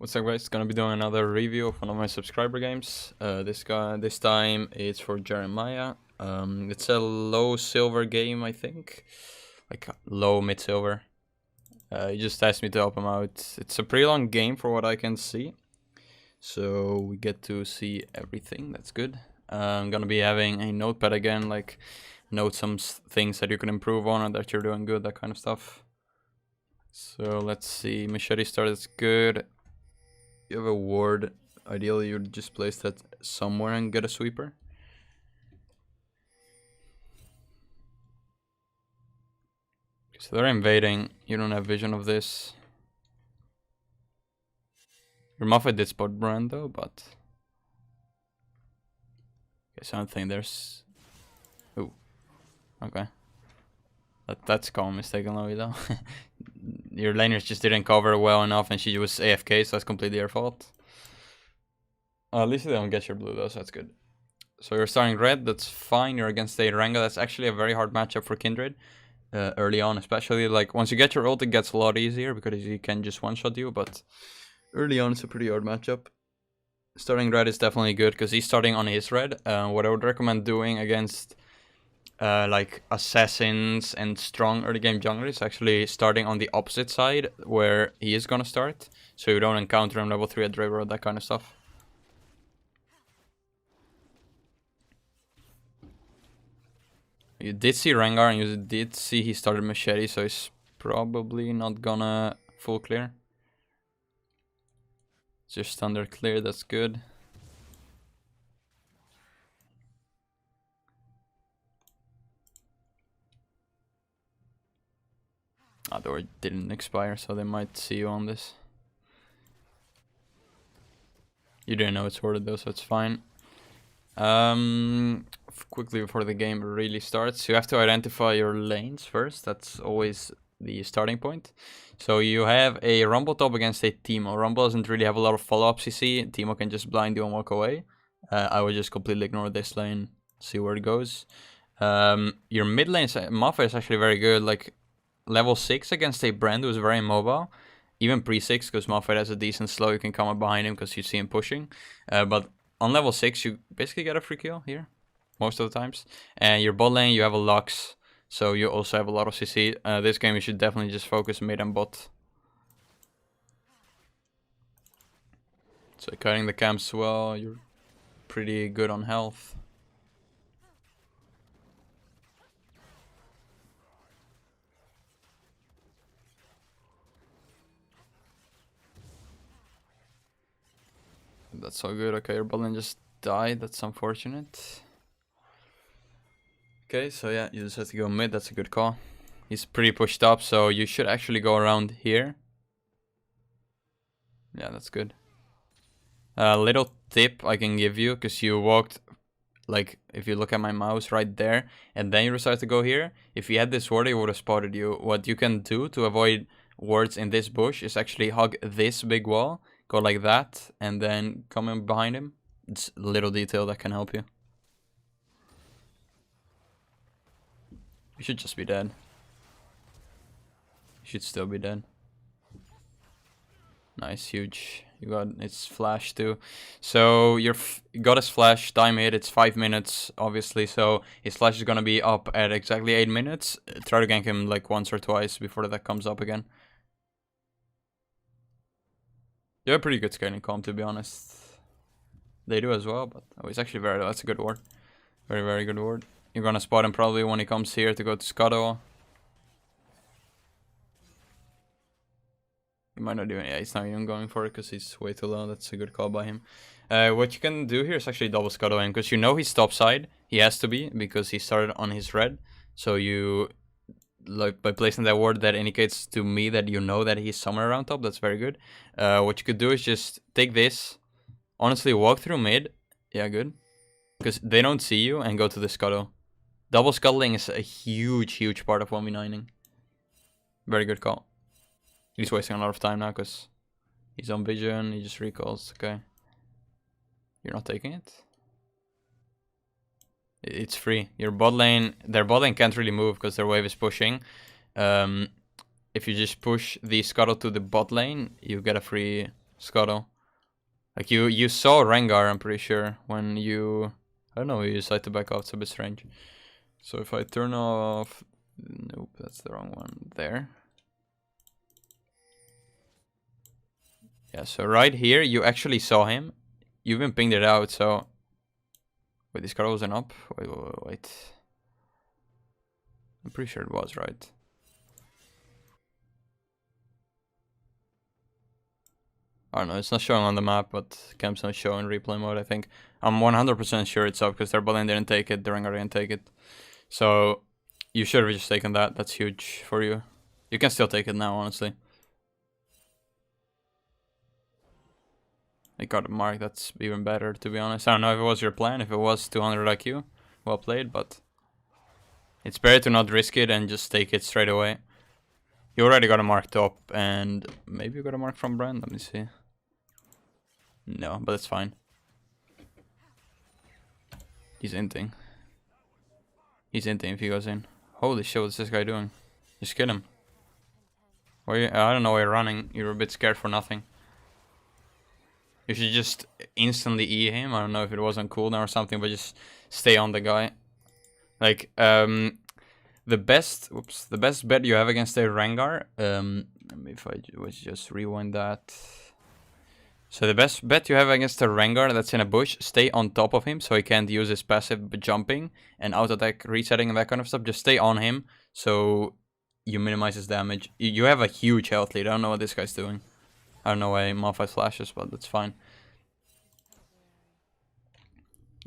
What's up, guys? Gonna be doing another review of one of my subscriber games. This time it's for Jeremiah. It's a low silver game, I think, like low mid silver. He just asked me to help him out. It's a pretty long game for what I can see, so we get to see everything. That's good. I'm gonna be having a notepad again, like note some things that you can improve on or that you're doing good, that kind of stuff. So let's see. Machete started good. You have a ward. Ideally, you'd just place that somewhere and get a sweeper. So they're invading. You don't have vision of this. Your Muffet did spot Brand though, but okay, so I don't think there's. Ooh, okay. That's calm mistaken, Louis though. Your laners just didn't cover well enough, and she was AFK, so that's completely your fault. At least they don't get your blue though, so that's good. So you're starting red, that's fine. You're against a Renga. That's actually a very hard matchup for Kindred. Early on, especially, like once you get your ult, it gets a lot easier because he can just one-shot you, but early on it's a pretty hard matchup. Starting red is definitely good because he's starting on his red. What I would recommend doing against like assassins and strong early game junglers is actually starting on the opposite side where he is gonna start, so you don't encounter him level 3 at Draver, that kind of stuff. You did see Rengar and you did see he started Machete, so he's probably not gonna full clear. Just standard clear, that's good. The door didn't expire, so they might see you on this. You didn't know it's worded though, so it's fine. Quickly before the game really starts, you have to identify your lanes first. That's always the starting point. So you have a Rumble top against a Teemo. Rumble doesn't really have a lot of follow-ups, you see. Teemo can just blind you and walk away. I would just completely ignore this lane, see where it goes. Your mid lane, Muffet is actually very good. Like level 6 against a Brand who's very mobile. Even pre-6, because Muffet has a decent slow, you can come up behind him because you see him pushing. But on level 6, you basically get a free kill here, most of the times. And your bot lane, you have a Lux, so you also have a lot of CC. This game, you should definitely just focus mid and bot. So cutting the camps well, you're pretty good on health. That's all good. Okay, your bot lane just died. That's unfortunate. Okay, so yeah, you just have to go mid. That's a good call. He's pretty pushed up, so you should actually go around here. Yeah, that's good. A little tip I can give you, because you walked, like, if you look at my mouse right there, and then you decided to go here, if you had this ward, he would have spotted you. What you can do to avoid wards in this bush is actually hug this big wall, go like that, and then come in behind him. It's a little detail that can help you. You should just be dead. You should still be dead. Nice, huge. You got its flash too. So you got his flash, time hit, it's 5 minutes, obviously, so his flash is gonna be up at exactly 8 minutes. Try to gank him like once or twice before that comes up again. You have pretty good scaling comp, to be honest. They do as well, but it's actually that's a good ward. Very, very good ward. You're gonna spot him probably when he comes here to go to Scuttle. He might not even, yeah, he's not even going for it because he's way too low. That's a good call by him. What you can do here is actually double Scuttle him, because you know he's top side. He has to be, because he started on his red. So you, like, by placing that ward, that indicates to me that you know that he's somewhere around top. That's very good. What you could do is just take this, honestly walk through mid. Yeah, good. Because they don't see you, and go to the Scuttle. Double scuttling is a huge, huge part of 1v9ing. Very good call. He's wasting a lot of time now because he's on vision, he just recalls. Okay. You're not taking it? It's free. Your bot lane, their bot lane can't really move because their wave is pushing. If you just push the Scuttle to the bot lane, you get a free Scuttle. Like you saw Rengar, I'm pretty sure, when you... I don't know, you decided to back off, it's a bit strange. So if I turn off... Nope, that's the wrong one. There. Yeah, so right here, you actually saw him. You even pinged it out, so... Wait, this card wasn't up? Wait. I'm pretty sure it was, right? I don't know, it's not showing on the map, but camp's not showing replay mode, I think. I'm 100% sure it's up, because their bot lane didn't take it, the Rengar didn't take it. So, you should have just taken that, that's huge for you. You can still take it now, honestly. I got a mark, that's even better, to be honest. I don't know if it was your plan, if it was 200 IQ. Well played, but... It's better to not risk it and just take it straight away. You already got a mark top, and maybe you got a mark from Brand, let me see. No, but it's fine. He's inting. He's inting if he goes in. Holy shit, what's this guy doing? Just kill him. Why you, I don't know why you're running. You're a bit scared for nothing. You should just instantly E him. I don't know if it was on cooldown or something, but just stay on the guy. Like, the best bet you have against a Rengar, if I was just rewind that. So the best bet you have against a Rengar that's in a bush, stay on top of him so he can't use his passive jumping and auto attack resetting and that kind of stuff. Just stay on him so you minimize his damage. You have a huge health lead. I don't know what this guy's doing. I don't know why Malphite flashes, but that's fine.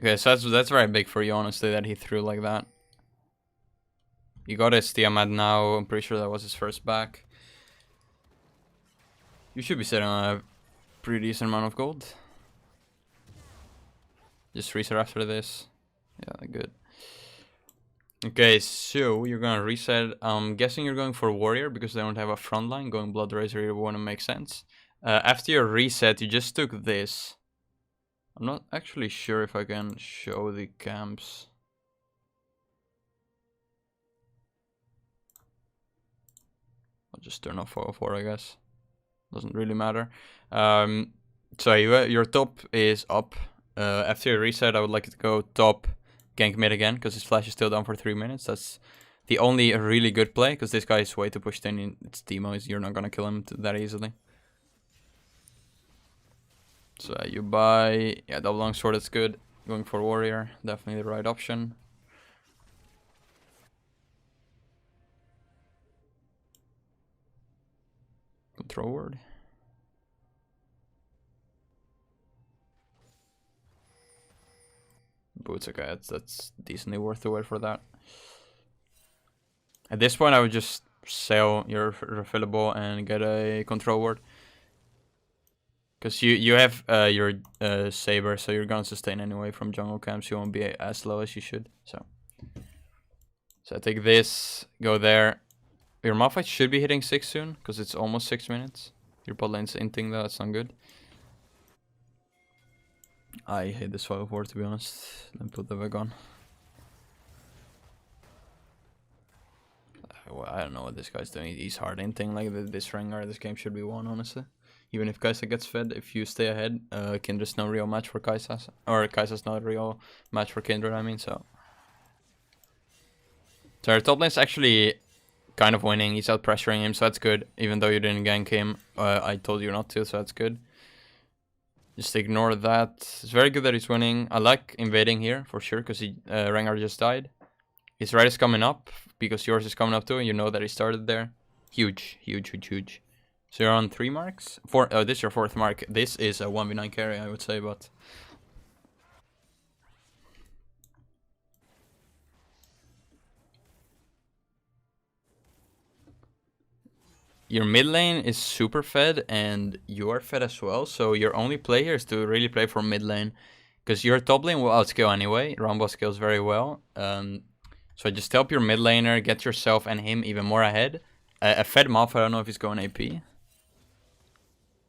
Okay, so that's very big for you, honestly, that he threw like that. You got his Tiamat now. I'm pretty sure that was his first back. You should be sitting on a pretty decent amount of gold. Just reset after this. Yeah, good. Okay, so you're gonna reset. I'm guessing you're going for Warrior because they don't have a front line. Going Blood Razor wouldn't make sense. After your reset, you just took this. I'm not actually sure if I can show the camps. I'll just turn off 404, I guess. Doesn't really matter. So your top is up. After your reset, I would like it to go top, gank mid again, because his flash is still down for 3 minutes. That's the only really good play, because this guy is way too pushed in. It's demos, you're not going to kill him that easily. So you buy, yeah, double longsword, that's good. Going for warrior, definitely the right option. Control word. Boots, okay, that's decently worth the wait for that. At this point, I would just sell your refillable and get a control word. Because you have your saber, so you're gonna sustain anyway from jungle camps. You won't be as low as you should. So I take this, go there. Your Malphite should be hitting 6 soon, because it's almost 6 minutes. Your bot lane's inting though, that's not good. I hate this 504 to be honest. Then put the Veg on. I don't know what this guy's doing. He's hard inting like this Rengar. This game should be won, honestly. Even if Kai'Sa gets fed, if you stay ahead, Kindred's no real match for Kai'Sa. Or Kai'Sa's not a real match for Kindred, I mean, so. So our top lane's actually kind of winning. He's out pressuring him, so that's good. Even though you didn't gank him, I told you not to, so that's good. Just ignore that. It's very good that he's winning. I like invading here, for sure, because Rengar just died. His right is coming up, because yours is coming up too, and you know that he started there. Huge, huge, huge, huge. So you're on 3 marks? 4. Oh, this is your 4th mark. This is a 1v9 carry, I would say, but... Your mid lane is super fed, and you are fed as well, so your only play here is to really play for mid lane. Because your top lane will outscale anyway. Rumble scales very well. So just help your mid laner, get yourself and him even more ahead. A fed Malphite, I don't know if he's going AP.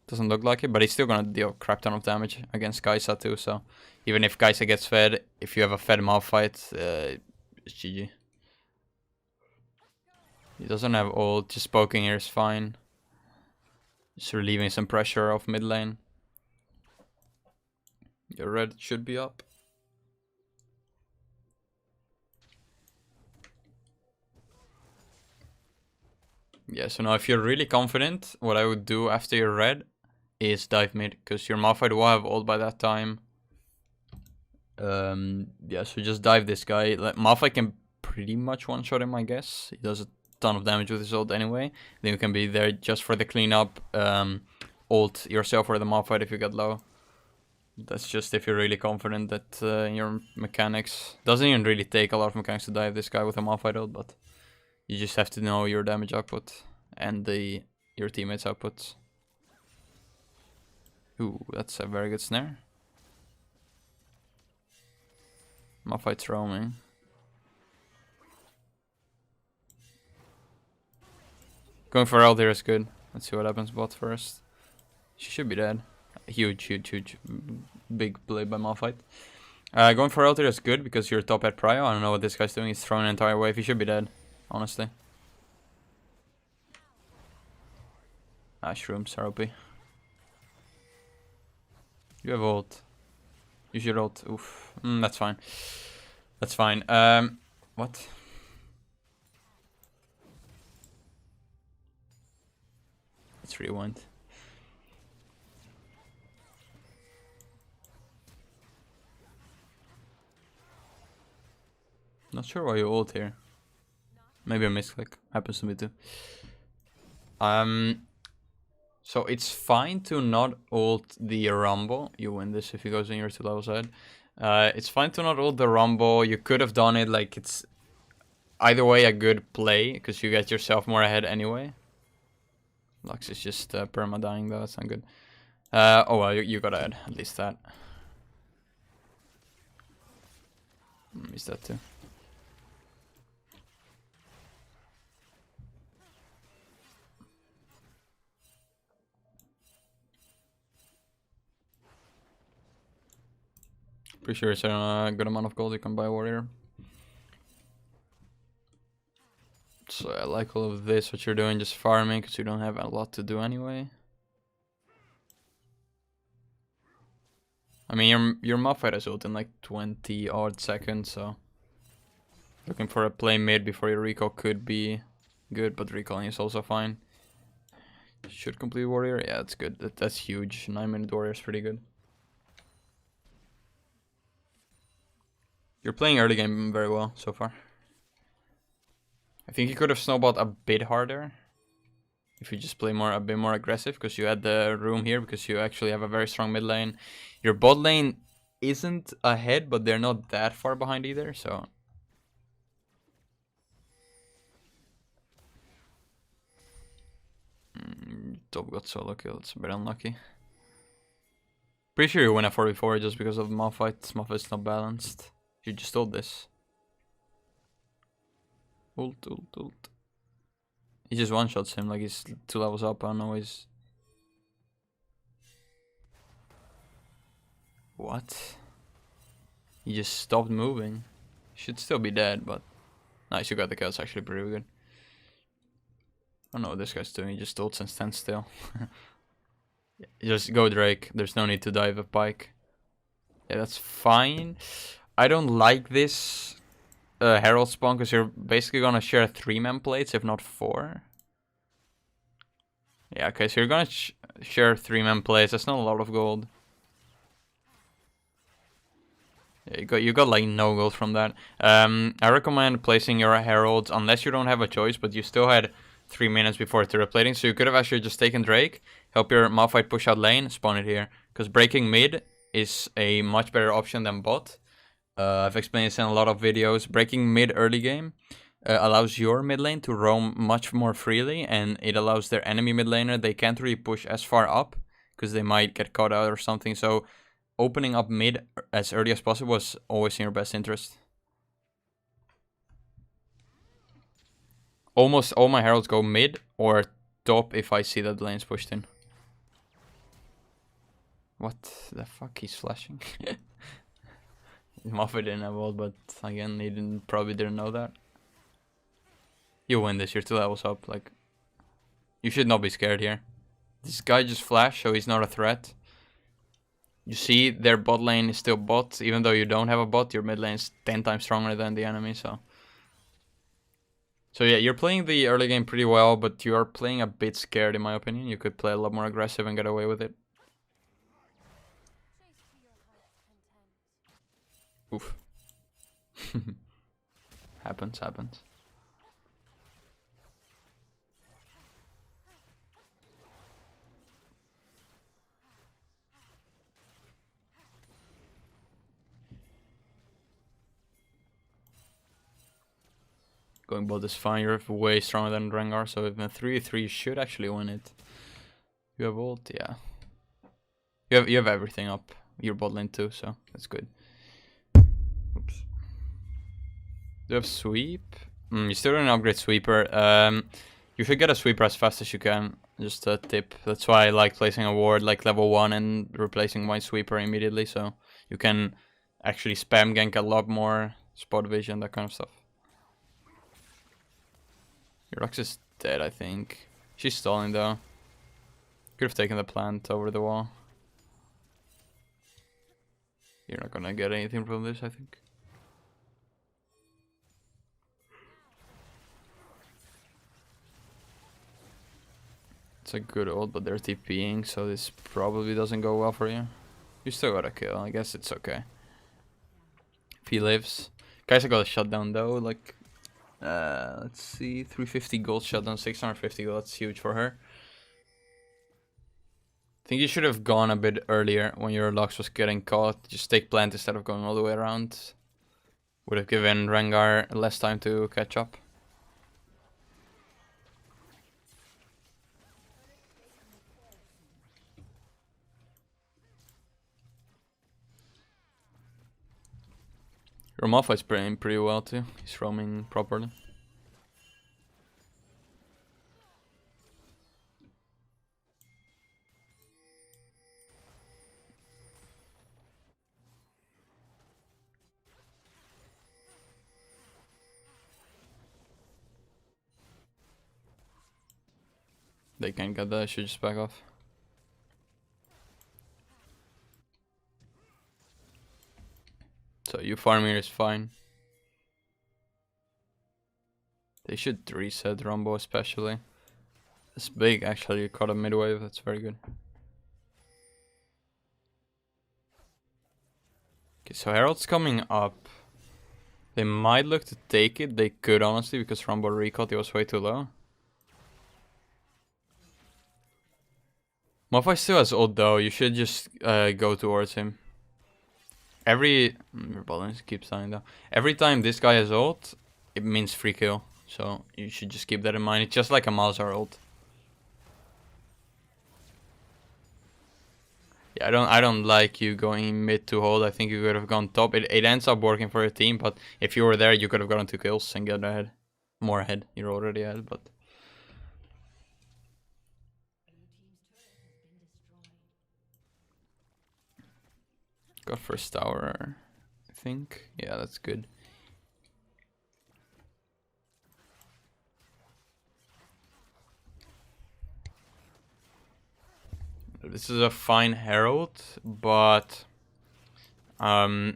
Doesn't look like it, but he's still gonna deal a crap ton of damage against Kai'Sa too, so... Even if Kai'Sa gets fed, if you have a fed Malphite, it's GG. He doesn't have ult, just poking here is fine. Just relieving some pressure off mid lane. Your red should be up. Yeah, so now if you're really confident, what I would do after your red is dive mid, because your Malphite will have ult by that time. Yeah, so just dive this guy. Like, Malphite can pretty much one-shot him, I guess. He does a ton of damage with his ult anyway. Then you can be there just for the cleanup. Ult yourself or the Malphite if you get low. That's just if you're really confident that in your mechanics. Doesn't even really take a lot of mechanics to dive this guy with a Malphite ult, but you just have to know your damage output and your teammates' outputs. Ooh, that's a very good snare. Malphite's roaming. Going for ult here is good. Let's see what happens bot first. She should be dead. Huge big play by Malphite. Going for ult here is good because you're top at prio. I don't know what this guy's doing. He's throwing an entire wave. He should be dead, honestly. Shrooms are OP. You have ult. Use your ult. Oof. That's fine. That's fine. What? Let's rewind. Not sure why you ult here. Maybe a misclick. Happens to me too. So it's fine to not ult the Rumble. You win this if he goes in your 2 levels ahead. It's fine to not ult the Rumble. You could have done it, like, it's either way a good play, because you get yourself more ahead anyway. Lux is just perma-dying though, that's not good. Oh well, you got ahead, at least that. Missed that too. Pretty sure it's a good amount of gold you can buy a warrior. So I like all of this, what you're doing, just farming, because you don't have a lot to do anyway. I mean, your Malphite has ult in like 20 odd seconds, so looking for a play mid before your recall could be good, but recalling is also fine. Should complete warrior, yeah, that's good. That's huge. 9-minute warrior is pretty good. You're playing early game very well so far. I think you could have snowballed a bit harder if you just play a bit more aggressive, because you had the room here, because you actually have a very strong mid lane. Your bot lane isn't ahead, but they're not that far behind either, so. Top got solo kill, it's a bit unlucky. Pretty sure you win a 4v4 just because of Malphite. Malphite's not balanced. You just ult this. Ult. He just one-shots him like he's 2 levels up. I don't know, he's... What? He just stopped moving. Should still be dead, but... Nice, you got the kill. It's actually pretty good. I don't know what this guy's doing. He just ults and stands still. Just go Drake. There's no need to dive a pike. Yeah, that's fine. I don't like this Herald spawn, because you're basically gonna share 3-man plates, if not 4. Yeah, okay, so you're gonna share 3-man plates. That's not a lot of gold. Yeah, you got like no gold from that. I recommend placing your heralds unless you don't have a choice, but you still had 3 minutes before terraplating, so you could have actually just taken Drake, help your Malphite push out lane, spawn it here, because breaking mid is a much better option than bot. I've explained this in a lot of videos. Breaking mid early game allows your mid lane to roam much more freely, and it allows their enemy mid laner, they can't really push as far up because they might get caught out or something. So opening up mid as early as possible is always in your best interest. Almost all my heralds go mid or top if I see that the lane's pushed in. What the fuck? He's flashing. Malphite didn't have ult, but again, he probably didn't know that. You win this, you're 2 levels up. Like, you should not be scared here. This guy just flashed, so he's not a threat. You see their bot lane is still bot. Even though you don't have a bot, your mid lane is 10 times stronger than the enemy, so... So yeah, you're playing the early game pretty well, but you are playing a bit scared in my opinion. You could play a lot more aggressive and get away with it. Oof. Happens. Going bot is fine, you're way stronger than Rengar, so in a 3-3 you should actually win it. You have ult, yeah. You have everything up. Your bot lane too, so that's good. Oops. Do you have sweep? You still don't upgrade sweeper. You should get a sweeper as fast as you can. Just a tip. That's why I like placing a ward like level 1 and replacing my sweeper immediately, so you can actually spam gank a lot more, spot vision, that kind of stuff. Your Lux is dead, I think. She's stalling though. Could have taken the plant over the wall. You're not gonna get anything from this, I think. It's a good ult, but they're TPing, so this probably doesn't go well for you. You still got a kill, I guess it's okay. If he lives. Kai'Sa got a shutdown though, like... let's see, 350 gold shutdown, 650 gold, that's huge for her. I think you should have gone a bit earlier when your Lux was getting caught. Just take plant instead of going all the way around. Would have given Rengar less time to catch up. Your Malphite's playing pretty well too. He's roaming properly. They can't get that, I should just back off. So you farm here is fine. They should reset Rumble especially. It's big actually, you caught a mid-wave, that's very good. Okay, so Herald's coming up. They might look to take it, they could honestly, because Rumble recalled, he was way too low. Malphite still has ult though, you should just go towards him. Your balance keeps dying though. Every time this guy has ult, it means free kill. So you should just keep that in mind. It's just like a Malzahar ult. Yeah, I don't like you going mid to hold. I think you could have gone top. It ends up working for your team, but if you were there, you could have gotten 2 kills and get ahead. More ahead. You're already ahead, but... Got first tower, I think. Yeah, that's good. This is a fine Herald, but I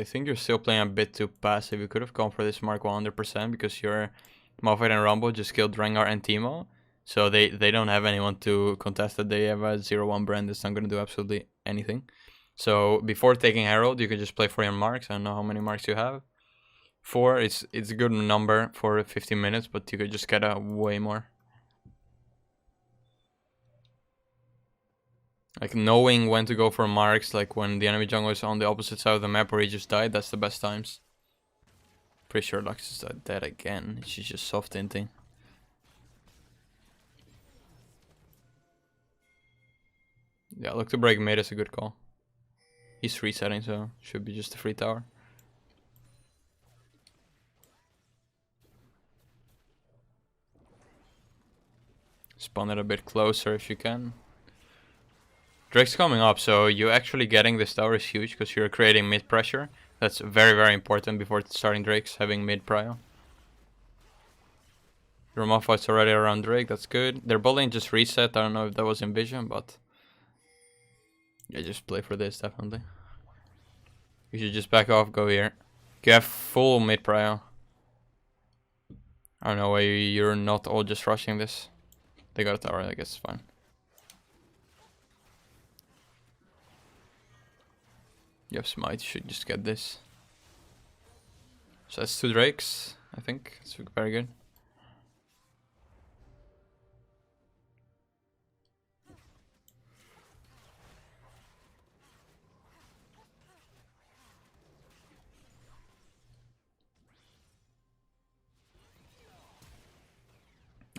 think you're still playing a bit too passive. You could have gone for this Mark 100% because your Malphite and Rumble just killed Rengar and Teemo. So they don't have anyone to contest it. They have a 0-1 brand that's not going to do absolutely anything. So before taking Herald, you can just play for your marks. I don't know how many marks you have. 4, it's a good number for 15 minutes, but you could just get a way more. Like knowing when to go for marks, like when the enemy jungle is on the opposite side of the map where he just died, that's the best times. Pretty sure Lux is dead again. She's just soft hinting. Yeah, look to break mid is a good call. He's resetting, so should be just a free tower. Spawn it a bit closer if you can. Drake's coming up, so you actually getting this tower is huge because you're creating mid pressure. That's very, very important before starting Drakes, having mid prio. Your Malphite's already around Drake, that's good. Their bot lane just reset, I don't know if that was in vision, but... Yeah, just play for this, definitely. You should just back off, go here. You have full mid prio. I don't know why you're not all just rushing this. They got a tower, I guess it's fine. You have smite, you should just get this. So that's 2 drakes, I think. It's very good.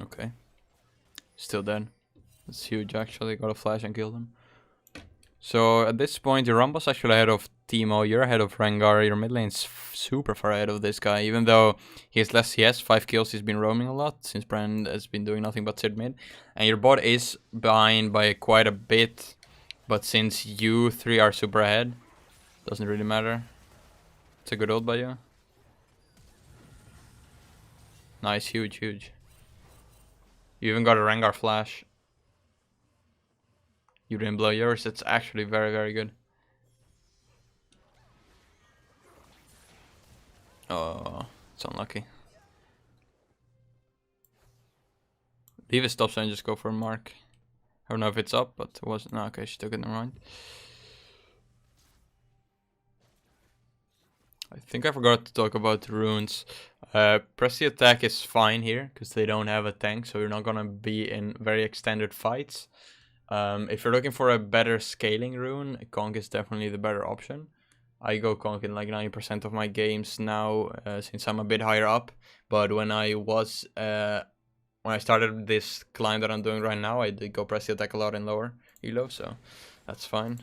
Okay. Still dead. That's huge actually, got a flash and killed him. So at this point your Rumble's actually ahead of Teemo, you're ahead of Rengar, your mid lane's super far ahead of this guy, even though he has less CS, 5 kills, he's been roaming a lot, since Brand has been doing nothing but sit mid. And your bot is behind by quite a bit, but since you 3 are super ahead, doesn't really matter. It's a good ult by you. Nice, huge, huge. You even got a Rengar flash. You didn't blow yours, it's actually very, very good. Oh, it's unlucky. Leave a stop sign and just go for a mark. I don't know if it's up, but it wasn't. No, okay, she took it, never mind. I think I forgot to talk about the runes. Press the attack is fine here, because they don't have a tank, so you're not gonna be in very extended fights. If you're looking for a better scaling rune, Conk is definitely the better option. I go Conk in like 90% of my games now, since I'm a bit higher up. But when I was, when I started this climb that I'm doing right now, I did go press the attack a lot in lower elo, so that's fine.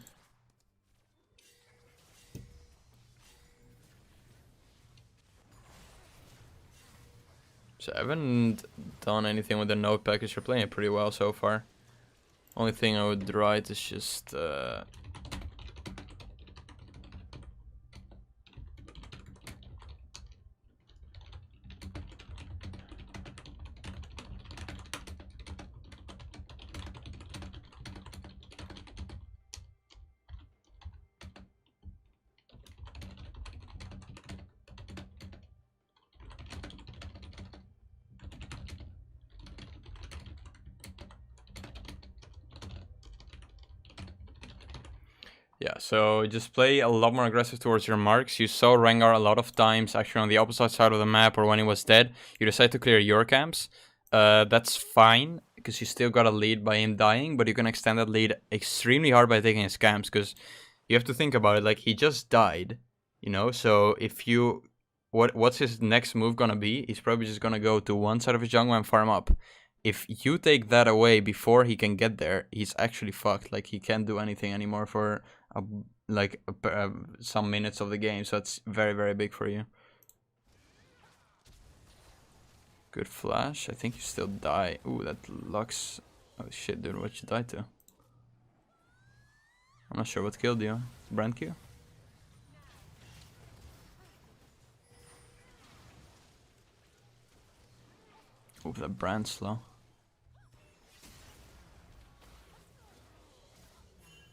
So I haven't done anything with the node package. You're playing it pretty well so far. Only thing I would write is just yeah, so just play a lot more aggressive towards your marks. You saw Rengar a lot of times actually on the opposite side of the map, or when he was dead, you decide to clear your camps. That's fine, because you still got a lead by him dying, but you can extend that lead extremely hard by taking his camps, because you have to think about it, like, he just died, you know? So if you... What's his next move gonna be? He's probably just gonna go to one side of his jungle and farm up. If you take that away before he can get there, he's actually fucked. Like, he can't do anything anymore for some minutes of the game, so it's very, very big for you. Good flash. I think you still die. Ooh, that Lux. Oh shit, dude, what you died to? I'm not sure what killed you. Brand Q? Ooh, that Brand slow.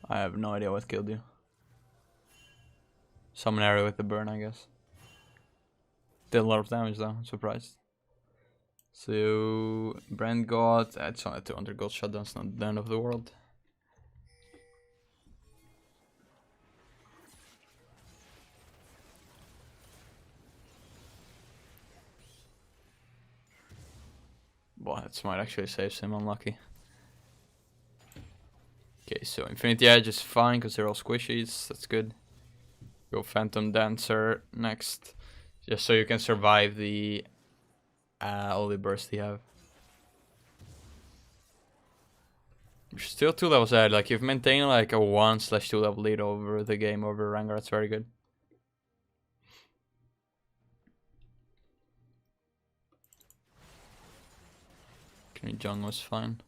I have no idea what killed you. Summon area with the burn, I guess. Did a lot of damage though, I'm surprised. So, Brand got... It's only 200 gold shutdowns, not the end of the world. Well, that might actually save him, unlucky. Okay, so Infinity Edge is fine because they're all squishies, that's good. Go Phantom Dancer next, just so you can survive the only burst you have. You're still 2 levels ahead, like you've maintained like a 1/2 level lead over the game over Rengar, that's very good. Jung was fine.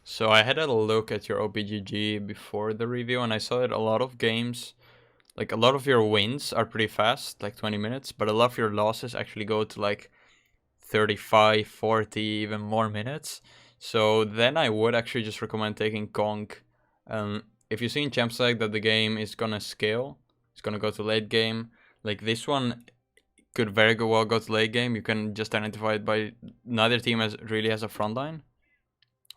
So I had a look at your OPGG before the review, and I saw that a lot of games, like a lot of your wins are pretty fast, like 20 minutes, but a lot of your losses actually go to like 35, 40, even more minutes. So then I would actually just recommend taking Kong. If you see in Champ Select that the game is gonna scale, it's gonna go to late game. Like this one could very well go to late game. You can just identify it by neither team really has a front line.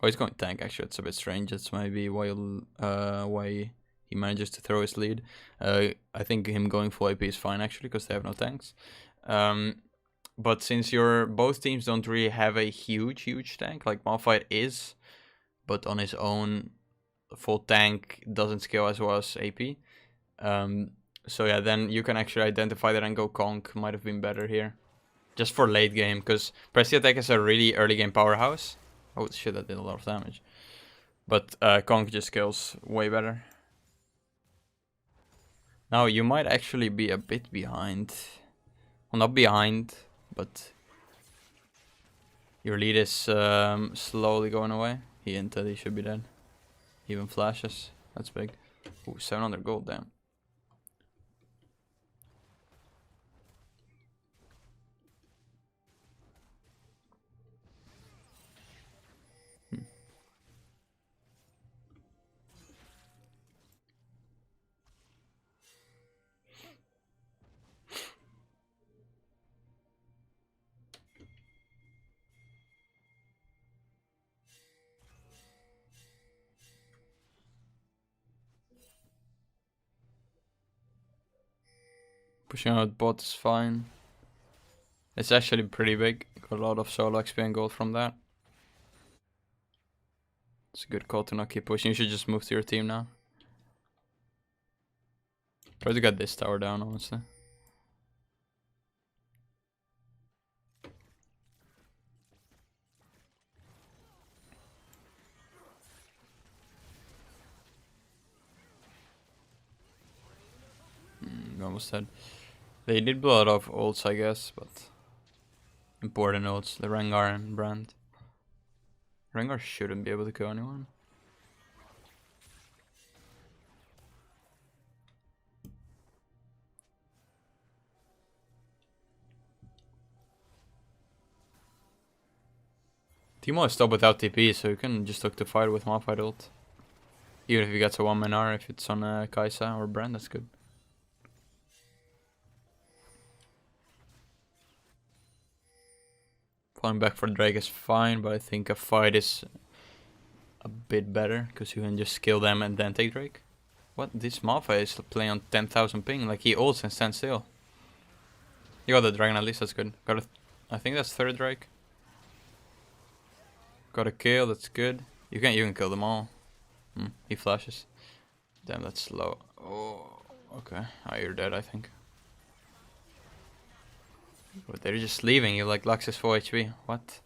Oh, he's going tank. Actually, it's a bit strange. That's maybe why he manages to throw his lead. I think him going full AP is fine actually because they have no tanks. But since both teams don't really have a huge tank, like Malphite is, but on his own, full tank doesn't scale as well as AP. So yeah, then you can actually identify that and go Kong. Might have been better here, just for late game, because Presti attack is a really early game powerhouse. Oh shit, that did a lot of damage. But Kong just scales way better. Now you might actually be a bit behind. Well, not behind, but your lead is slowly going away. He hinted he should be dead. Even flashes. That's big. Ooh, 700 gold, damn. Pushing out bot is fine. It's actually pretty big. Got a lot of solo XP and gold from that. It's a good call to not keep pushing. You should just move to your team now. Try to get this tower down, honestly. Almost dead. They did blow out of ults, I guess, but important ults. The Rengar and Brand. Rengar shouldn't be able to kill anyone. Teemo is stopped without TP, so you can just look to fight with Malphite ult. Even if he gets a 1-man R, if it's on Kai'Sa or Brand, that's good. Falling back for Drake is fine, but I think a fight is a bit better, because you can just kill them and then take Drake. What? This Malphite is playing on 10,000 ping, like he ults and stands still. You got the dragon at least, that's good. I think that's third Drake. Got a kill, that's good. You can kill them all. He flashes. Damn, that's slow. Oh, okay. Oh, you're dead, I think. But they're just leaving you like Lux is 4 HP. What?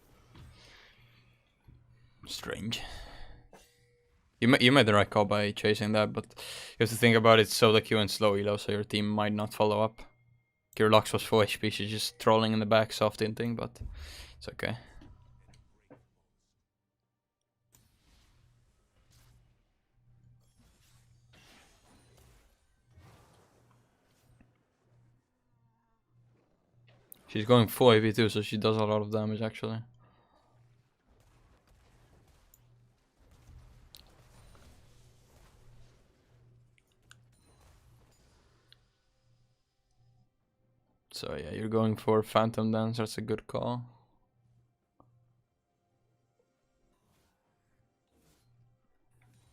Strange. You made the right call by chasing that, but you have to think about it solo queue and slow elo, so your team might not follow up. Your Lux was 4 HP, she's just trolling in the back, soft hinting, but it's okay. She's going full AP too, so she does a lot of damage actually. So yeah, you're going for Phantom Dance, that's a good call.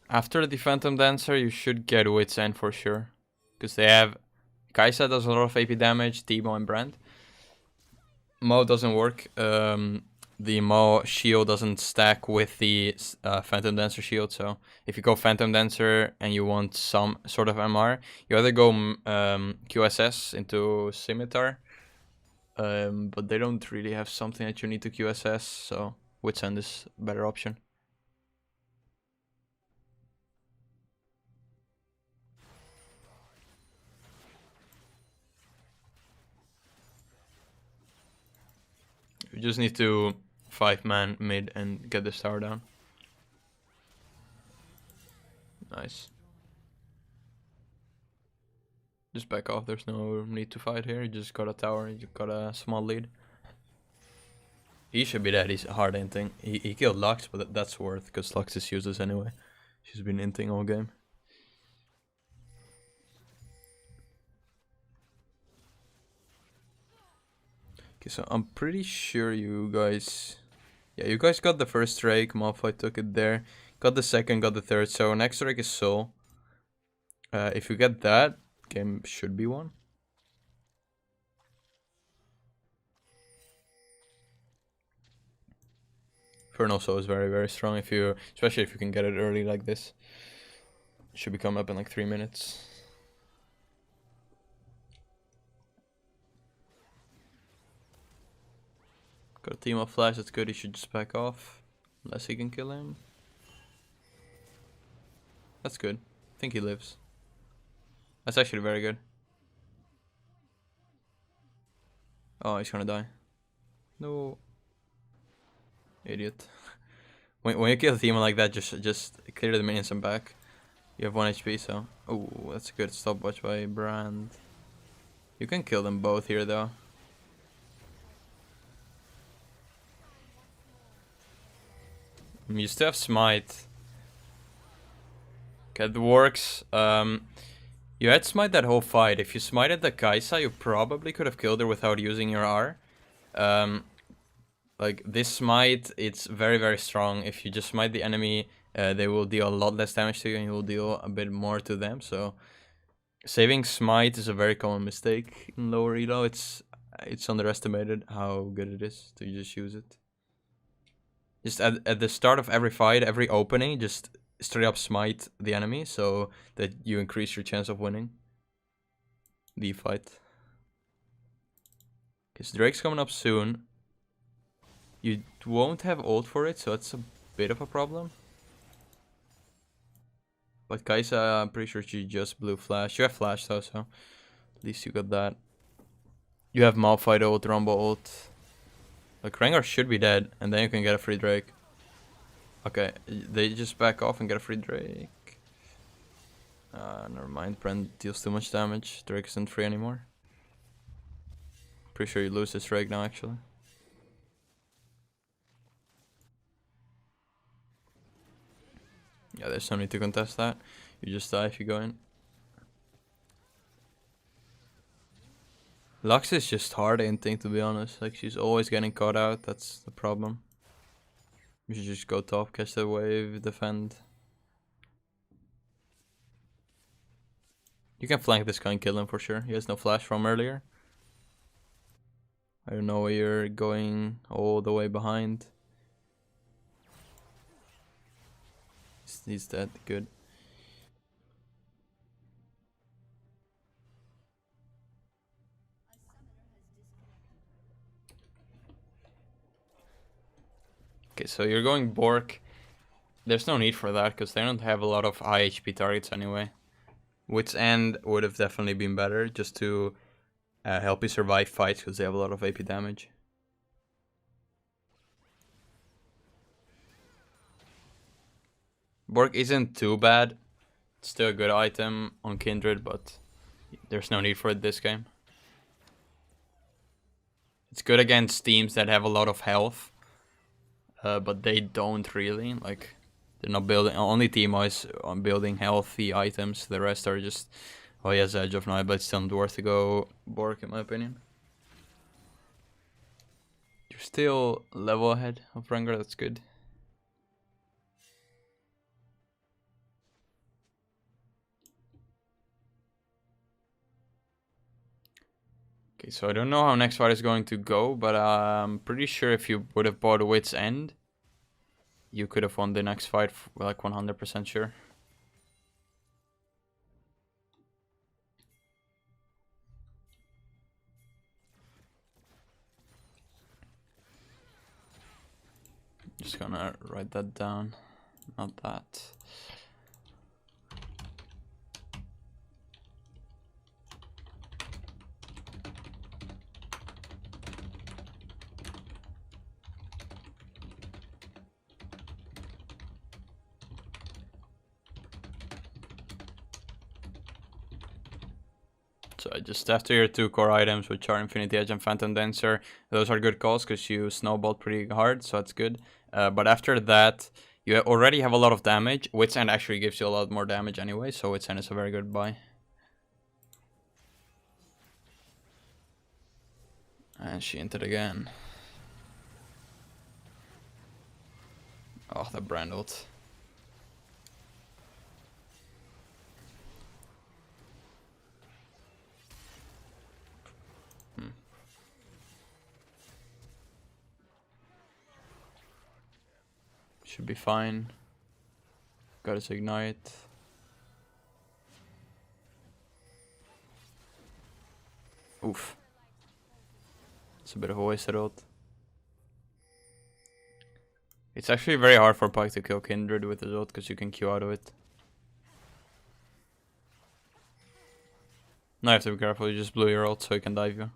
After the Phantom Dancer, you should get Wit's End for sure. Because they have... Kai'Sa does a lot of AP damage, Teemo and Brand. Mo doesn't work. The Mo shield doesn't stack with the Phantom Dancer shield, so if you go Phantom Dancer and you want some sort of MR, you either go QSS into Scimitar, but they don't really have something that you need to QSS, so Wit's End is a better option. You just need to 5-man mid and get this tower down. Nice. Just back off, there's no need to fight here, you just got a tower, you got a small lead. He should be dead. He's hard inting. He killed Lux, but that's worth because Lux is useless anyway. She's been inting all game. Okay, so I'm pretty sure you guys... Yeah, you guys got the first Drake. Malphite took it there. Got the second, got the third. So next Drake is Soul. If you get that, game should be won. Infernal Soul is very, very strong if you... Especially if you can get it early like this. It should be come up in like 3 minutes. Got a team of flash, that's good. He should just back off. Unless he can kill him. That's good. I think he lives. That's actually very good. Oh, he's gonna die. No. Idiot. when you kill a team like that, just clear the minions and back. You have 1 HP, so... Oh, that's a good stopwatch by Brand. You can kill them both here, though. You still have Smite. Okay, it works. You had Smite that whole fight. If you smited the Kai'Sa, you probably could have killed her without using your R. Like, this Smite, it's very, very strong. If you just smite the enemy, they will deal a lot less damage to you, and you will deal a bit more to them. So, saving Smite is a very common mistake in lower elo. It's underestimated how good it is to just use it. Just at the start of every fight, every opening, just straight up smite the enemy so that you increase your chance of winning the fight. Because Drake's coming up soon. You won't have ult for it, so that's a bit of a problem. But Kai'Sa, I'm pretty sure she just blew flash. You have flash though, so at least you got that. You have Malphite ult, Rumble ult. Like, Rengar should be dead, and then you can get a free Drake. Okay, they just back off and get a free Drake. Never mind, Brand deals too much damage. Drake isn't free anymore. Pretty sure you lose this Drake now, actually. Yeah, there's no need to contest that. You just die if you go in. Lux is just hard inting, to be honest. Like, she's always getting caught out. That's the problem. You should just go top, catch the wave, defend. You can flank this guy and kill him for sure. He has no flash from earlier. I don't know where you're going all the way behind. He's dead. Good. Okay, so you're going Bork. There's no need for that because they don't have a lot of high HP targets anyway. Wit's End would have definitely been better just to help you survive fights because they have a lot of AP damage. Bork isn't too bad. It's still a good item on Kindred, but there's no need for it this game. It's good against teams that have a lot of health. But they don't really, like, they're not building, only Teemo is on building healthy items, the rest are just, oh he has Edge of Night, but it's still not worth to go Bork in my opinion. You're still level ahead of Rengar, that's good. Okay, so I don't know how next fight is going to go, but I'm pretty sure if you would have bought Wit's End, you could have won the next fight, like 100% sure. Just gonna write that down, not that. So just after your 2 core items, which are Infinity Edge and Phantom Dancer, those are good calls because you snowball pretty hard, so that's good. But after that, you already have a lot of damage. Wit's End actually gives you a lot more damage anyway, so Wit's End is a very good buy. And she entered again. Oh, the brand ult. Should be fine. Got his ignite. Oof. It's a bit of a wasted ult. It's actually very hard for Pyke to kill Kindred with his ult because you can Q out of it. Now you have to be careful, you just blew your ult so he can dive you.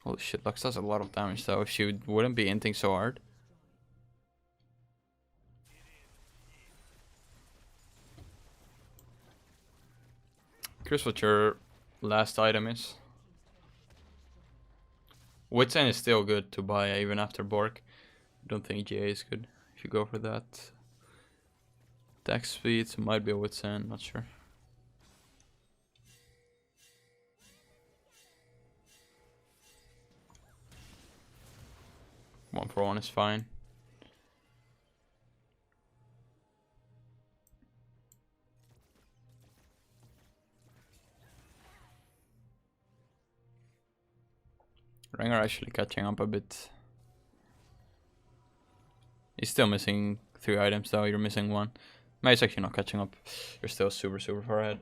Holy shit, Lux does a lot of damage though. If she wouldn't be inting so hard. Curious what your last item is. Wit's End is still good to buy even after Bork. I don't think GA is good if you go for that. Attack speed might be a Wit's End, not sure. One for one is fine. Rengar actually catching up a bit. He's still missing 3 items though, you're missing 1. No, he's actually not catching up. You're still super far ahead.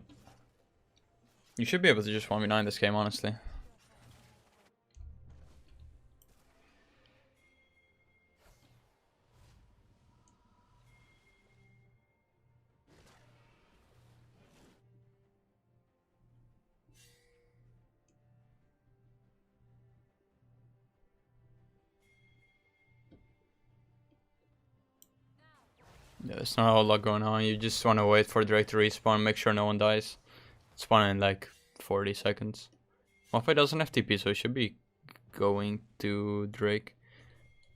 You should be able to just 1v9 this game, honestly. Yeah, there's not a whole lot going on. You just want to wait for Drake to respawn, make sure no one dies. Spawn in like 40 seconds. Malphite doesn't have TP, so he should be going to Drake.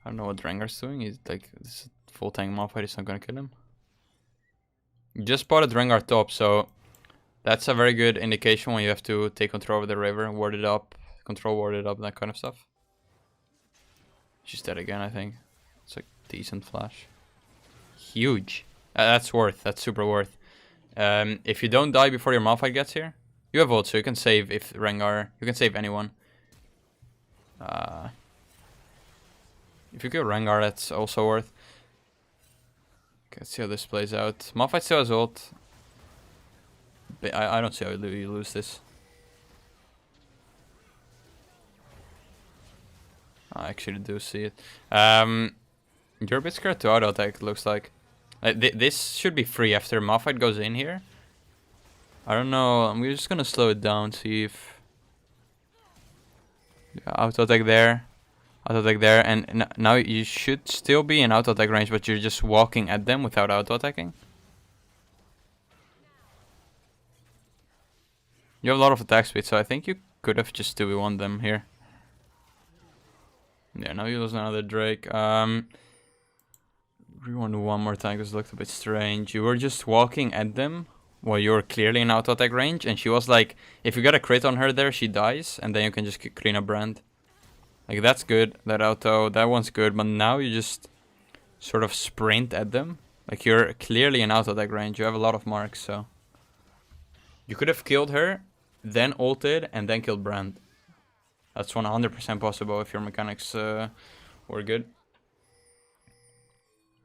I don't know what Rengar's doing. He's like, this is full tank Malphite, he's not gonna kill him. You just spotted Rengar top, so that's a very good indication when you have to take control of the river, ward it up, control ward it up, that kind of stuff. She's dead again, I think. It's like decent flash. Huge. That's worth. That's super worth. If you don't die before your Malphite gets here, you have ult, so you can save if Rengar. You can save anyone. If you kill Rengar, that's also worth. Okay, let's see how this plays out. Malphite still has ult. But I don't see how you lose this. I actually do see it. You're a bit scared to auto attack, it looks like. This should be free after Malphite goes in here. I don't know, I'm just gonna slow it down, see if... Yeah, auto attack there. Auto attack there, and now you should still be in auto attack range, but you're just walking at them without auto attacking. You have a lot of attack speed, so I think you could have just 2v1 them here. Yeah, now you lose another Drake. Rewind one more time because it looked a bit strange. You were just walking at them while you were clearly in auto attack range, and she was like, if you get a crit on her there, she dies, and then you can just clean a brand. Like, that's good, that auto, that one's good, but now you just sort of sprint at them. Like, you're clearly in auto attack range, you have a lot of marks, so. You could have killed her, then ulted, and then killed Brand. That's 100% possible if your mechanics were good.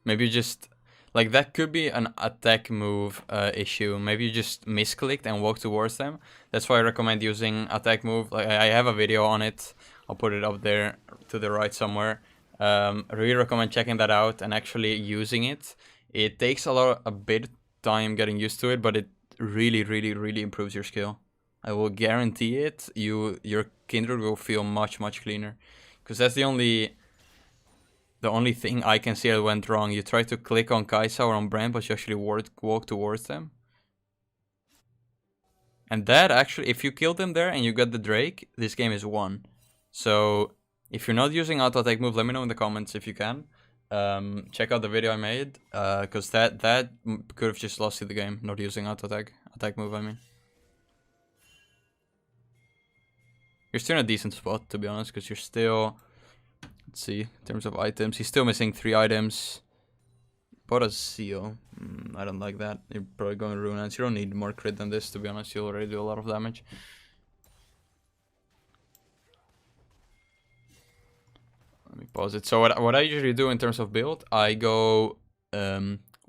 Maybe you just... Like, that could be an attack move issue. Maybe you just misclicked and walked towards them. That's why I recommend using attack move. Like, I have a video on it. I'll put it up there to the right somewhere. I really recommend checking that out and actually using it. It takes a bit time getting used to it, but it really improves your skill. I will guarantee it. Your Kindred will feel much cleaner, because that's the only thing I can see that went wrong. You try to click on Kai'Sa or on Brand, but you actually walk towards them. And that actually, if you kill them there and you get the Drake, this game is won. So if you're not using auto attack move, let me know in the comments if you can. Check out the video I made, because that could have just lost you the game, not using auto attack move, I mean. You're still in a decent spot, to be honest, because you're still, let's see, in terms of items, he's still missing 3 items. Bought a seal. I don't like that. You're probably going Rune Ants. You don't need more crit than this, to be honest. You already do a lot of damage. Let me pause it. So what I usually do in terms of build, I go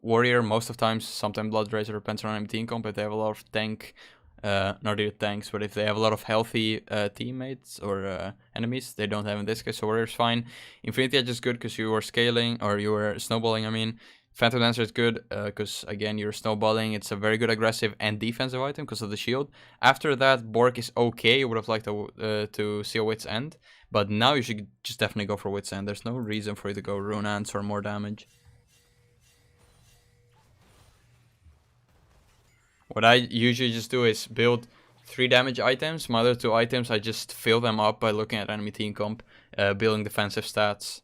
warrior most of the times. Sometimes blood razor, depends on team comp. If they have a lot of tank, not really tanks, but if they have a lot of healthy teammates or enemies, they don't have in this case. So warrior's fine. Infinity Edge is good because you are scaling, or you are snowballing. I mean, Phantom Dancer is good because again you're snowballing. It's a very good aggressive and defensive item because of the shield. After that, Bork is okay. You would have liked to see a Wit's End. But now you should just definitely go for Wit's End. There's no reason for you to go Rune Ants or more damage. What I usually just do is build 3 damage items. My other 2 items, I just fill them up by looking at enemy team comp, building defensive stats.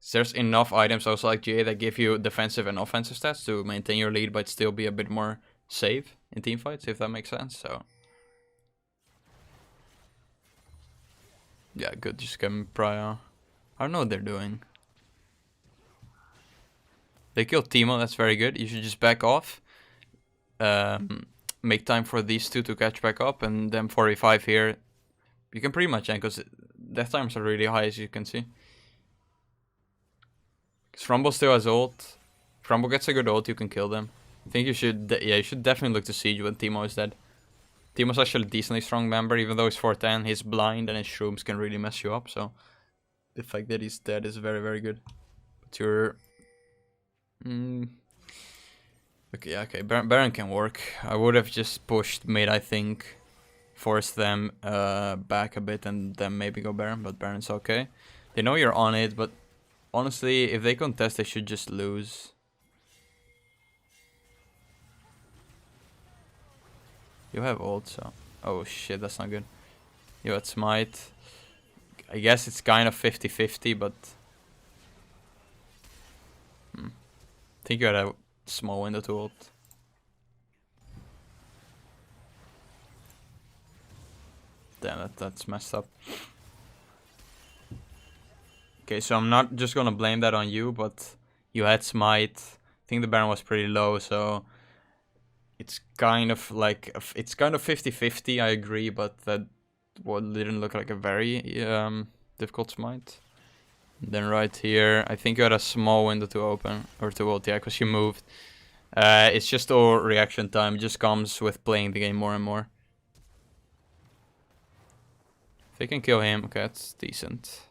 So there's enough items also like GA that give you defensive and offensive stats to maintain your lead, but still be a bit more safe in team fights, if that makes sense. So yeah, good. Just get prior. I don't know what they're doing. They killed Timo. That's very good. You should just back off. Make time for these 2 to catch back up, and then 45 here. You can pretty much end because death times are really high, as you can see. Because Rumble still has ult. If Rumble gets a good ult, you can kill them. I think you should, yeah, you should definitely look to siege when Timo is dead. Timo's actually a decently strong member, even though he's 410. He's blind and his shrooms can really mess you up, so the fact that he's dead is very, very good. But you're... Okay, okay, Baron can work. I would have just pushed mid, I think. Force them back a bit and then maybe go Baron, but Baron's okay. They know you're on it, but honestly, if they contest, they should just lose. You have ult, so... Oh shit, that's not good. You had smite. I guess it's kind of 50-50, but... I think you had a small window to ult. Damn, that's messed up. Okay, so I'm not just gonna blame that on you, but you had smite. I think the Baron was pretty low, so it's kind of like it's kind of 50-50. I agree, but that didn't look like a very difficult smite. And then right here, I think you had a small window to open or to ult, yeah, because you moved. It's just all reaction time. It just comes with playing the game more and more. If they can kill him, okay, that's decent.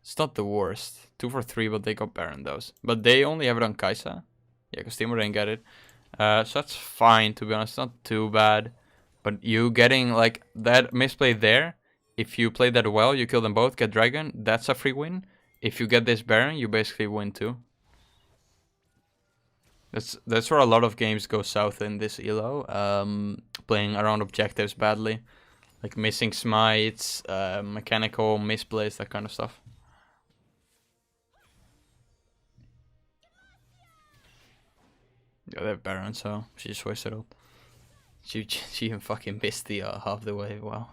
It's not the worst. 2 for 3, but they got Baron those. But they only have it on Kai'Sa. Yeah, because Timo didn't get it. So that's fine, to be honest. Not too bad. But you getting, like, that misplay there. If you play that well, you kill them both, get Dragon. That's a free win. If you get this Baron, you basically win too. That's where a lot of games go south in this elo. Playing around objectives badly. Like missing smites, mechanical misplays, that kind of stuff. Yeah, they have Baron, so she just wasted ult. She even fucking missed the half the way, wow.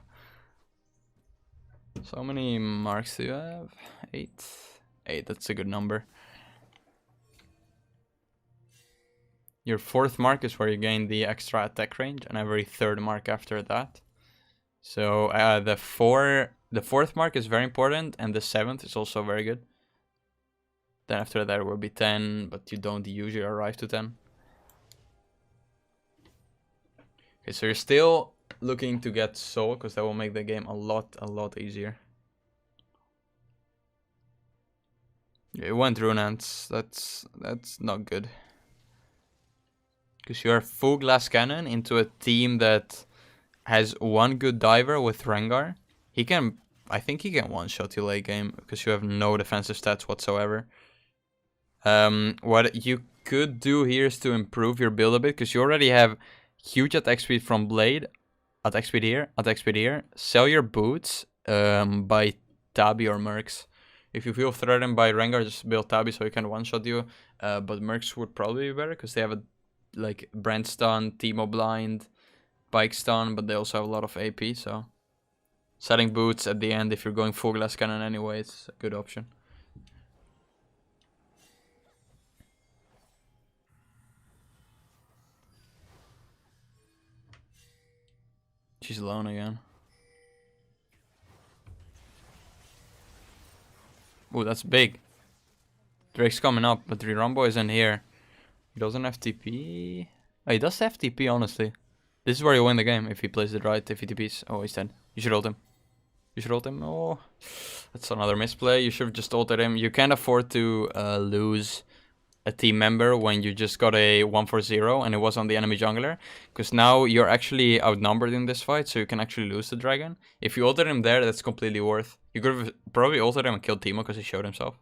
So how many marks do you have? 8? 8, that's a good number. Your 4th mark is where you gain the extra attack range, and every 3rd mark after that. So the 4th mark is very important, and the 7th is also very good. Then after that it will be 10, but you don't usually arrive to 10. Okay, so you're still looking to get Soul, because that will make the game a lot easier. Yeah, you went Rune Ants. That's not good. Because you're full glass cannon into a team that has one good diver with Rengar. He can, I think he can one-shot you late game, because you have no defensive stats whatsoever. What you could do here is to improve your build a bit, because you already have huge attack speed from Blade, attack speed here, sell your boots, buy Tabi or Mercs. If you feel threatened by Rengar, just build Tabi so he can one-shot you, but Mercs would probably be better, because they have a, like, Brand Stun, Teemo Blind, Bike Stun, but they also have a lot of AP, so... Setting boots at the end, if you're going full glass cannon anyway, it's a good option. She's alone again. Ooh, that's big. Drake's coming up, but Liibronleague isn't here. He doesn't have TP. Oh, he does have TP, honestly. This is where you win the game, if he plays it right, if he TPs. Oh, he's dead. You should ult him. You should ult him. Oh, that's another misplay. You should have just ulted him. You can't afford to lose a team member when you just got a 1-4-0 and it was on the enemy jungler, because now you're actually outnumbered in this fight, so you can actually lose the dragon. If you ulted him there, that's completely worth. You could have probably ulted him and killed Teemo because he showed himself.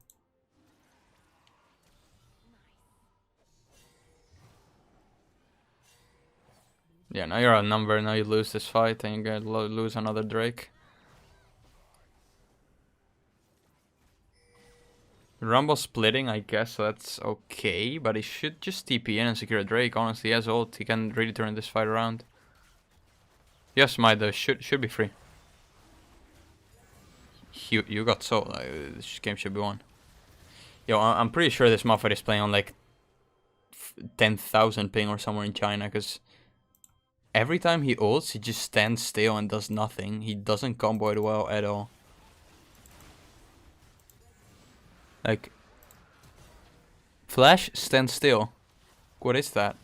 Yeah, now you're outnumbered, now you lose this fight and you gotta lose another Drake. Rumble splitting, I guess, so that's okay, but he should just TP in and secure a Drake. Honestly, he has ult, he can really turn this fight around. Yes, Smite though, should be free. You got so, this game should be won. Yo, I'm pretty sure this Motherfucker is playing on like 10,000 ping or somewhere in China, because every time he ults, he just stands still and does nothing. He doesn't combo it well at all. Like, Flash, stand still. What is that?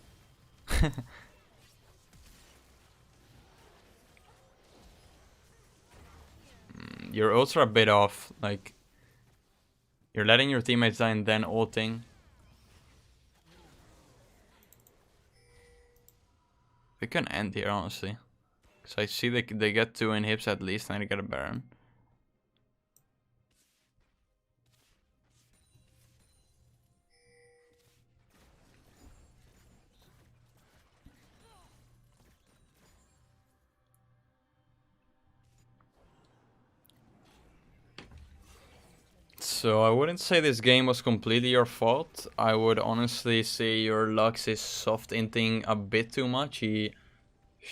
Your ults are a bit off. Like, you're letting your teammates die and then ulting. We can end here, honestly. Because I see they get 2 inhibs at least and they get a Baron. So I wouldn't say this game was completely your fault. I would honestly say your Lux is soft inting a bit too much. She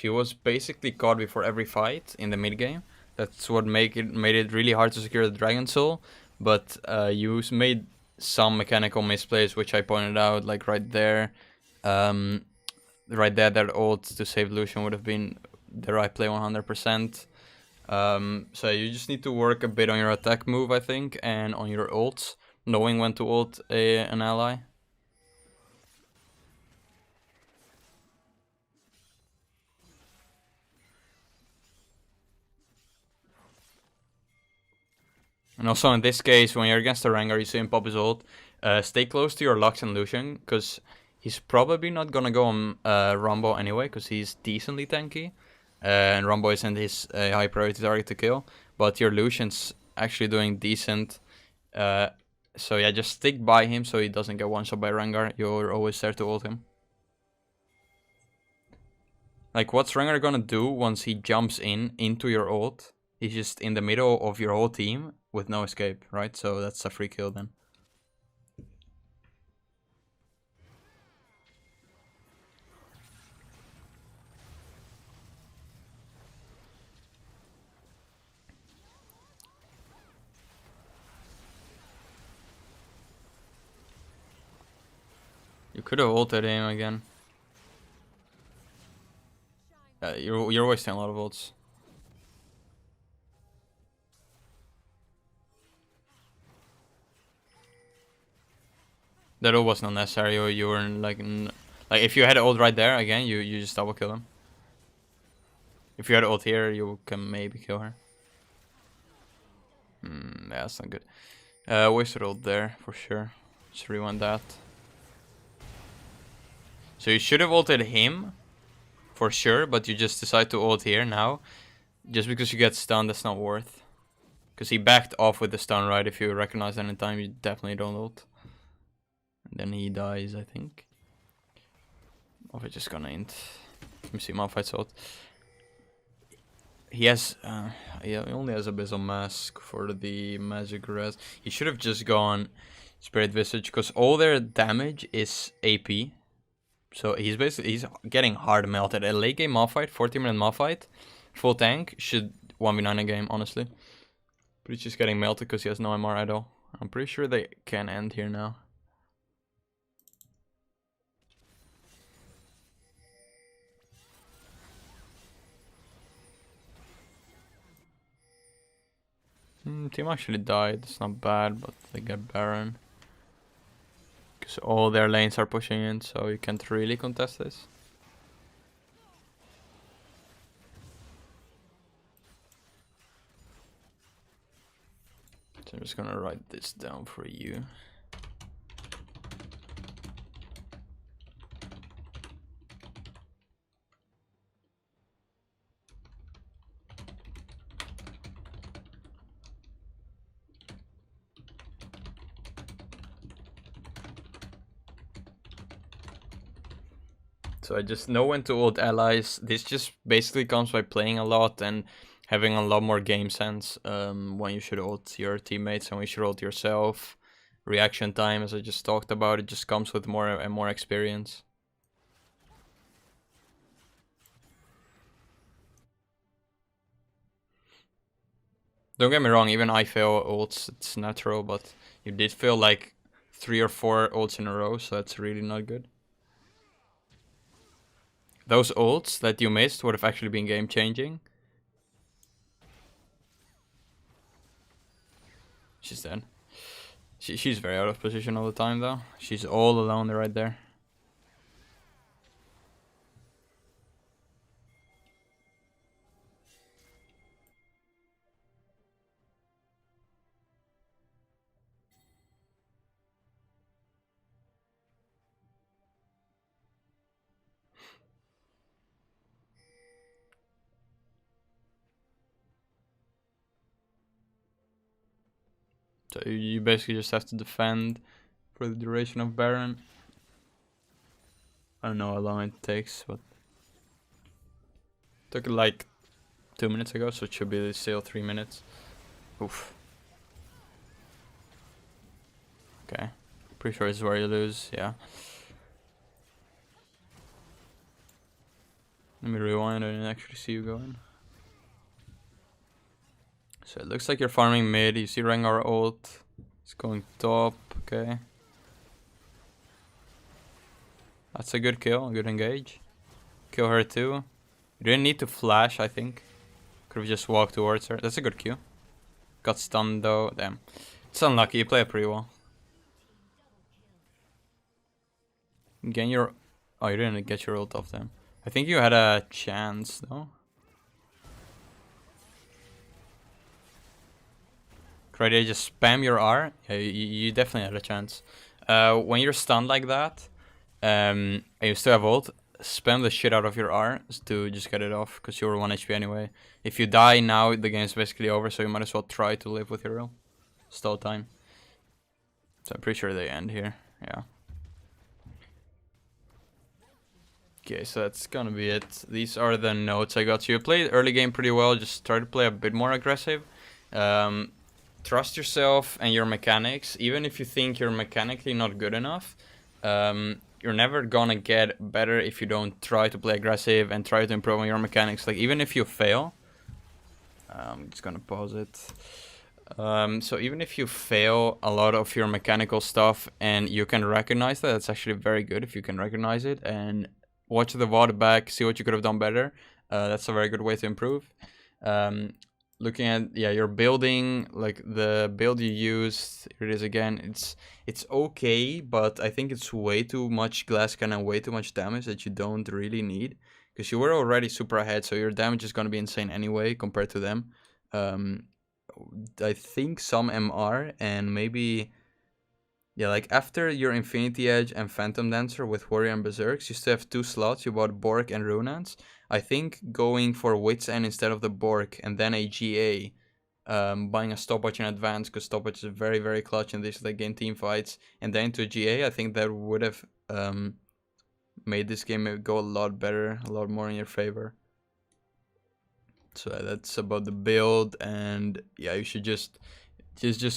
was basically caught before every fight in the mid game. That's what made it really hard to secure the Dragon Soul. But you made some mechanical misplays, which I pointed out, like right there. Right there, that ult to save Lucian would have been the right play 100%. So you just need to work a bit on your attack move, I think, and on your ults, knowing when to ult an ally. And also in this case, when you're against a Rengar, you see him pop his ult, stay close to your Lux and Lucian, because he's probably not gonna go on Rumble anyway, because he's decently tanky. And Rumble isn't his high priority target to kill, but your Lucian's actually doing decent. So yeah, just stick by him so he doesn't get one-shot by Rengar. You're always there to ult him. Like, what's Rengar gonna do once he jumps into your ult? He's just in the middle of your whole team with no escape, right? So that's a free kill then. You could have ulted him again. You're wasting a lot of ults. That ult was not necessary. You were like if you had ult right there again, you just double kill him. If you had ult here, you can maybe kill her. Yeah, that's not good. Wasted ult there for sure. Just rewind that. So you should have ulted him for sure, but you just decide to ult here now. Just because you get stunned, that's not worth. Because he backed off with the stun, right? If you recognize that in time, you definitely don't ult. And then he dies, I think. Or we're just gonna int. Let me see Malphite's ult. He has, yeah, he only has Abyssal Mask for the magic res. He should have just gone Spirit Visage, because all their damage is AP. So he's getting hard melted. A late game Malphite, 40-minute Malphite, full tank, should 1v9 a game, honestly. But he's just getting melted because he has no MR at all. I'm pretty sure they can end here now. Team actually died. It's not bad, but they get Baron. Because all their lanes are pushing in, so you can't really contest this. So I'm just gonna write this down for you. So I just know when to ult allies. This just basically comes by playing a lot and having a lot more game sense. When you should ult your teammates and when you should ult yourself. Reaction time, as I just talked about, it just comes with more and more experience. Don't get me wrong, even I fail ults, it's natural, but you did fail like 3 or 4 ults in a row, so that's really not good. Those ults that you missed would have actually been game changing. She's dead. She's very out of position all the time though. She's all alone right there. So you basically just have to defend for the duration of Baron. I don't know how long it takes, but took it like 2 minutes ago, so it should be still 3 minutes. Oof. Okay. Pretty sure this is where you lose, yeah. Let me rewind and actually see you going. So it looks like you're farming mid. You see Rengar ult. It's going top. Okay. That's a good kill. A good engage. Kill her too. You didn't need to flash, I think. Could have just walked towards her. That's a good Q. Got stunned though. Damn. It's unlucky. You play it pretty well. Gain your... Oh, you didn't get your ult off them. I think you had a chance though. Right, you just spam your R. Yeah, you definitely had a chance. When you're stunned like that, and you still have ult, spam the shit out of your R to just get it off, because you're 1 HP anyway. If you die now, the game's basically over, so you might as well try to live with your ult. Stall time. So I'm pretty sure they end here. Yeah. Okay, so that's gonna be it. These are the notes I got. So you played early game pretty well. Just try to play a bit more aggressive. Trust yourself and your mechanics. Even if you think you're mechanically not good enough, you're never gonna get better if you don't try to play aggressive and try to improve on your mechanics. Like, even if you fail, I'm just gonna pause it. So even if you fail a lot of your mechanical stuff and you can recognize that, it's actually very good if you can recognize it and watch the VOD back, see what you could have done better. That's a very good way to improve. Looking at, yeah, your building, like the build you used, here it is again. It's okay, but I think it's way too much glass cannon and way too much damage that you don't really need, because you were already super ahead, so your damage is going to be insane anyway compared to them. I think some MR and maybe, yeah, like after your Infinity Edge and Phantom Dancer with Warrior and Berserks, you still have 2 slots. You bought Bork and Runans. I think going for Wit's End instead of the Bork and then a GA, buying a stopwatch in advance, because stopwatch is very, very clutch in this late game team fights, and then to a GA, I think that would have made this game go a lot better, a lot more in your favor. So that's about the build, and yeah, you should just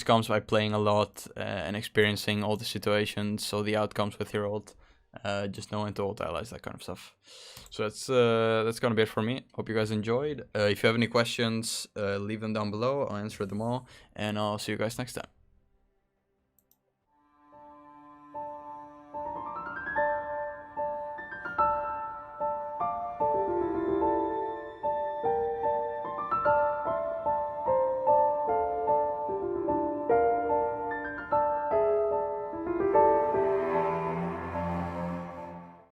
comes by playing a lot and experiencing all the situations, so the outcomes with your ult, just knowing to ult allies, that kind of stuff. So that's gonna be it for me. Hope you guys enjoyed. If you have any questions, leave them down below. I'll answer them all, and I'll see you guys next time.